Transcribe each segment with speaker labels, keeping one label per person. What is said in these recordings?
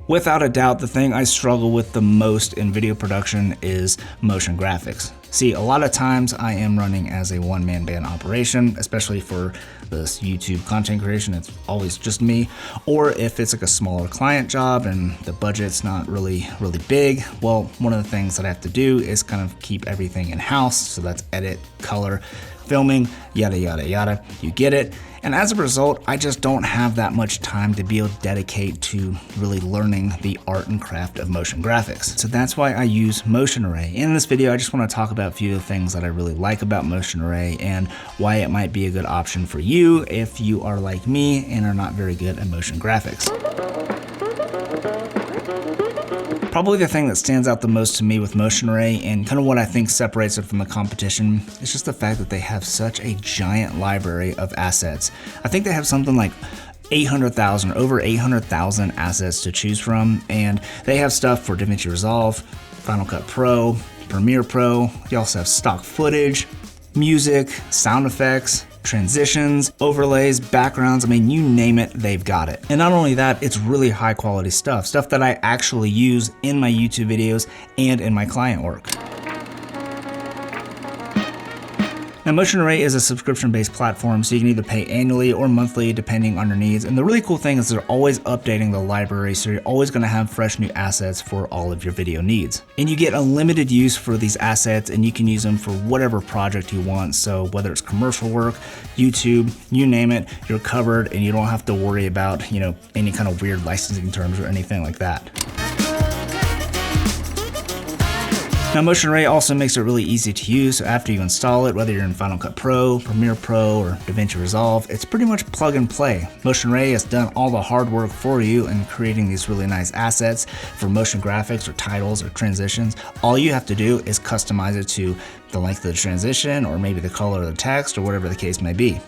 Speaker 1: Without a doubt, the thing I struggle with the most in video production is motion graphics. See, a lot of times I am running as a one-man band operation, especially for this YouTube content creation. It's always just me. Or if it's like a smaller client job and the budget's not really big, well, one of the things that I have to do is kind of keep everything in-house. So that's edit, color, filming, yada, yada, yada. You get it. And as a result, I just don't have that much time to be able to dedicate to really learning the art and craft of motion graphics. So that's why I use Motion Array. In this video, I just want to talk about a few of the things that I really like about Motion Array and why it might be a good option for you if you are like me and are not very good at motion graphics. Probably the thing that stands out the most to me with Motion Array and kind of what I think separates it from the competition is just the fact that they have such a giant library of assets. I think they have something like over 800,000 assets to choose from, and they have stuff for DaVinci Resolve, Final Cut Pro, Premiere Pro. You also have stock footage, music, sound effects, transitions, overlays, backgrounds. I mean, you name it, they've got it. And not only that, it's really high quality stuff that I actually use in my YouTube videos and in my client work. Now, Motion Array is a subscription-based platform, so you can either pay annually or monthly depending on your needs. And the really cool thing is they're always updating the library, so you're always gonna have fresh new assets for all of your video needs. And you get unlimited use for these assets, and you can use them for whatever project you want. So whether it's commercial work, YouTube, you name it, you're covered, and you don't have to worry about, any kind of weird licensing terms or anything like that. Now, Motion Array also makes it really easy to use. So after you install it, whether you're in Final Cut Pro, Premiere Pro, or DaVinci Resolve, it's pretty much plug and play. Motion Array has done all the hard work for you in creating these really nice assets for motion graphics or titles or transitions. All you have to do is customize it to the length of the transition or maybe the color of the text or whatever the case may be.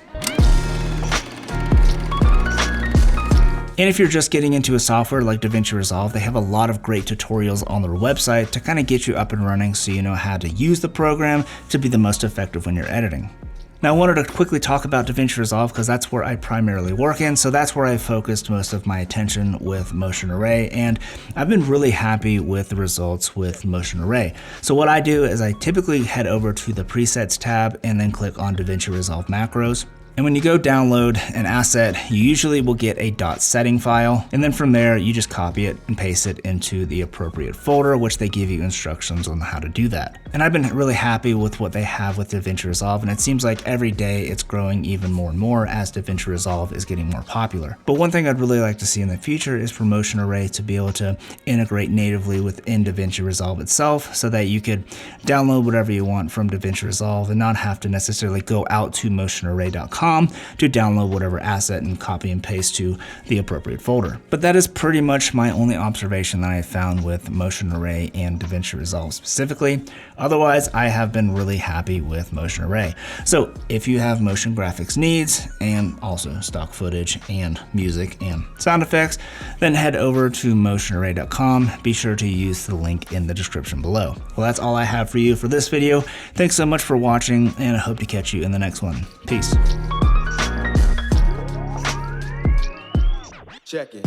Speaker 1: And if you're just getting into a software like DaVinci Resolve, they have a lot of great tutorials on their website to kind of get you up and running so you know how to use the program to be the most effective when you're editing. Now, I wanted to quickly talk about DaVinci Resolve because that's where I primarily work in, so that's where I focused most of my attention with Motion Array, and I've been really happy with the results with Motion Array. So what I do is I typically head over to the Presets tab and then click on DaVinci Resolve Macros. And when you go download an asset, you usually will get a .setting file. And then from there, you just copy it and paste it into the appropriate folder, which they give you instructions on how to do that. And I've been really happy with what they have with DaVinci Resolve. And it seems like every day it's growing even more and more as DaVinci Resolve is getting more popular. But one thing I'd really like to see in the future is for Motion Array to be able to integrate natively within DaVinci Resolve itself so that you could download whatever you want from DaVinci Resolve and not have to necessarily go out to motionarray.com to download whatever asset and copy and paste to the appropriate folder. But that is pretty much my only observation that I found with Motion Array and DaVinci Resolve specifically. Otherwise, I have been really happy with Motion Array. So if you have motion graphics needs and also stock footage and music and sound effects, then head over to motionarray.com. Be sure to use the link in the description below. Well, that's all I have for you for this video. Thanks so much for watching, and I hope to catch you in the next one. Peace.
Speaker 2: Check it.